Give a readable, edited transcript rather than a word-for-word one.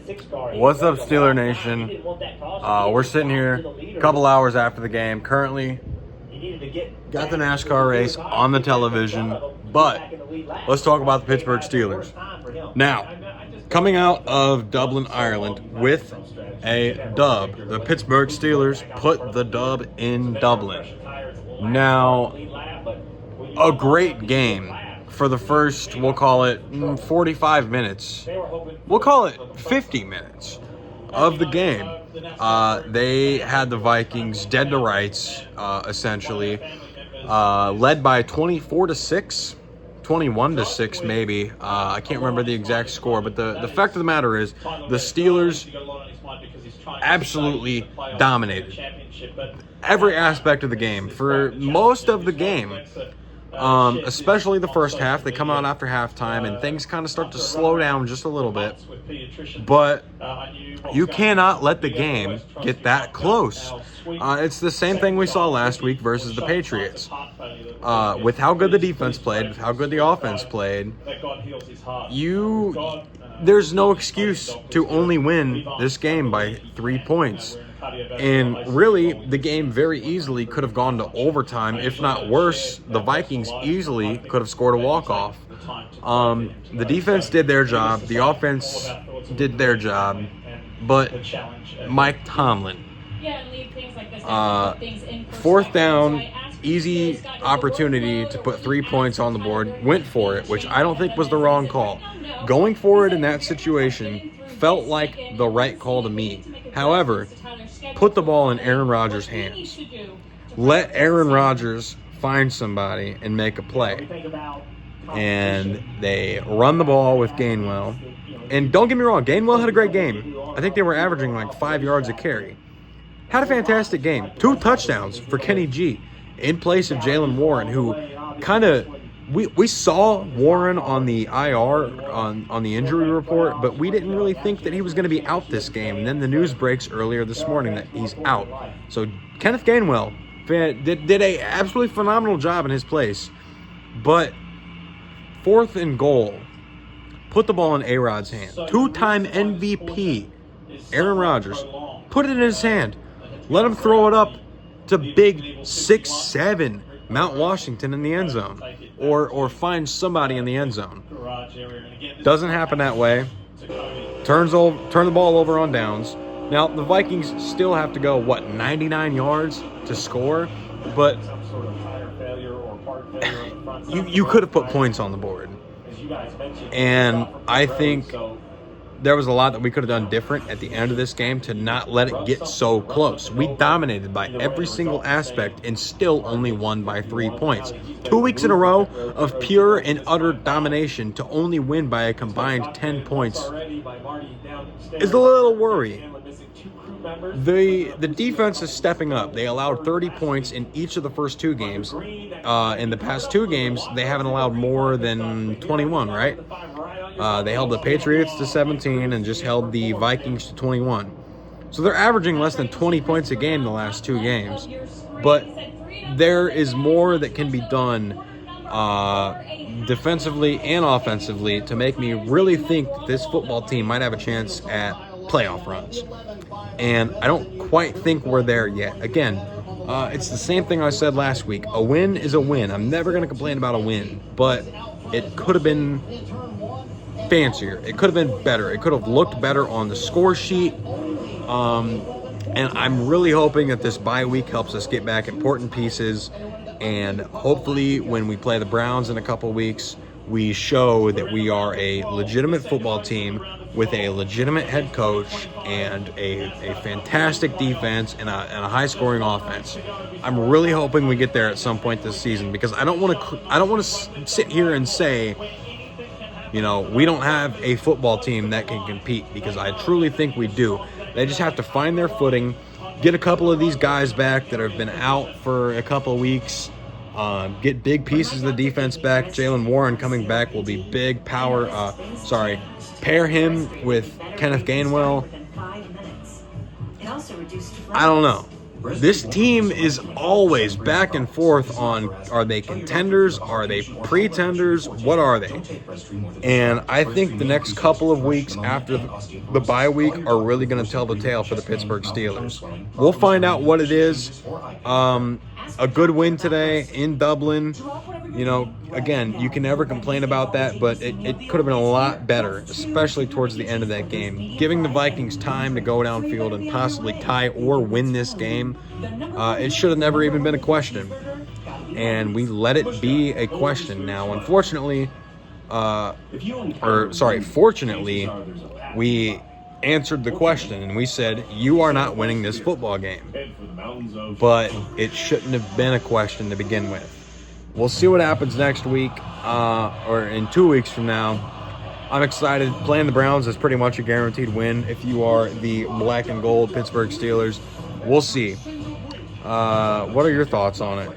What's up, Steeler Nation? We're sitting here a couple hours after the game. Currently, got the NASCAR race on the television, but let's talk about the Pittsburgh Steelers. Now, coming out of Dublin, Ireland with a dub, the Pittsburgh Steelers put the dub in Dublin. Now, a great game for the first, we'll call it 45 minutes. We'll call it 50 minutes of the game. They had the Vikings dead to rights, essentially, led by 24-6, 21-6 maybe. I can't remember the exact score, but the fact of the matter is the Steelers absolutely dominated every aspect of the game for most of the game. Especially the first half. They come out after halftime and things kind of start to slow down just a little bit. But you cannot let the game get that close. It's the same thing we saw last week versus the Patriots. With how good the defense played, with how good the offense played, there's no excuse to only win this game by 3 points. And really, the game very easily could have gone to overtime. If not worse, the Vikings easily could have scored a walk-off. The defense did their job. The offense did their job. But Mike Tomlin, fourth down, easy opportunity to put 3 points on the board, went for it, which I don't think was the wrong call. Going forward in that situation felt like the right call to me. However, put the ball in Aaron Rodgers' hands. Let Aaron Rodgers find somebody and make a play. And they run the ball with Gainwell. And don't get me wrong, Gainwell had a great game. I think they were averaging like 5 yards a carry. Had a fantastic game. 2 touchdowns for Kenny G in place of Jalen Warren, who kind of... We saw Warren on the IR, on the injury report, but we didn't really think that he was going to be out this game. And then the news breaks earlier this morning that he's out. So Kenneth Gainwell did a absolutely phenomenal job in his place. But 4th and goal, put the ball in A-Rod's hand. 2-time MVP, Aaron Rodgers, put it in his hand. Let him throw it up to big 6'7" Mount Washington in the end zone, or find somebody in the end zone. Doesn't happen that way. Turn the ball over on downs. Now, the Vikings still have to go, 99 yards to score? But you could have put points on the board. And I think there was a lot that we could have done different at the end of this game to not let it get so close. We dominated by every single aspect and still only won by 3 points. 2 weeks in a row of pure and utter domination to only win by a combined 10 points is a little worrying. The defense is stepping up. They allowed 30 points in each of the first 2 games. In the past 2 games, they haven't allowed more than 21, right? They held the Patriots to 17 and just held the Vikings to 21. So they're averaging less than 20 points a game the last 2 games. But there is more that can be done defensively and offensively to make me really think that this football team might have a chance at playoff runs. And I don't quite think we're there yet. Again, it's the same thing I said last week. A win is a win. I'm never going to complain about a win, but it could have been fancier. It could have been better. It could have looked better on the score sheet. And I'm really hoping that this bye week helps us get back important pieces. And hopefully when we play the Browns in a couple weeks, we show that we are a legitimate football team with a legitimate head coach and a fantastic defense and a high-scoring offense. I'm really hoping we get there at some point this season because I don't want to sit here and say, we don't have a football team that can compete, because I truly think we do. They just have to find their footing, get a couple of these guys back that have been out for a couple of weeks, get big pieces of the defense back. Jalen Warren coming back will be big power. Pair him with Kenneth Gainwell. I don't know. this team is always back and forth on, are they contenders? Are they pretenders? What are they? And I think the next couple of weeks after the bye week are really going to tell the tale for the Pittsburgh Steelers. We'll find out what it is. A good win today in Dublin. You know, again, you can never complain about that, but it could have been a lot better, especially towards the end of that game. Giving the Vikings time to go downfield and possibly tie or win this game, it should have never even been a question. And we let it be a question. Now, unfortunately, fortunately, we answered the question and we said, you are not winning this football game. But it shouldn't have been a question to begin with. We'll see what happens next week or in 2 weeks from now. I'm excited. Playing the Browns is pretty much a guaranteed win if you are the black and gold Pittsburgh Steelers. We'll see. What are your thoughts on it?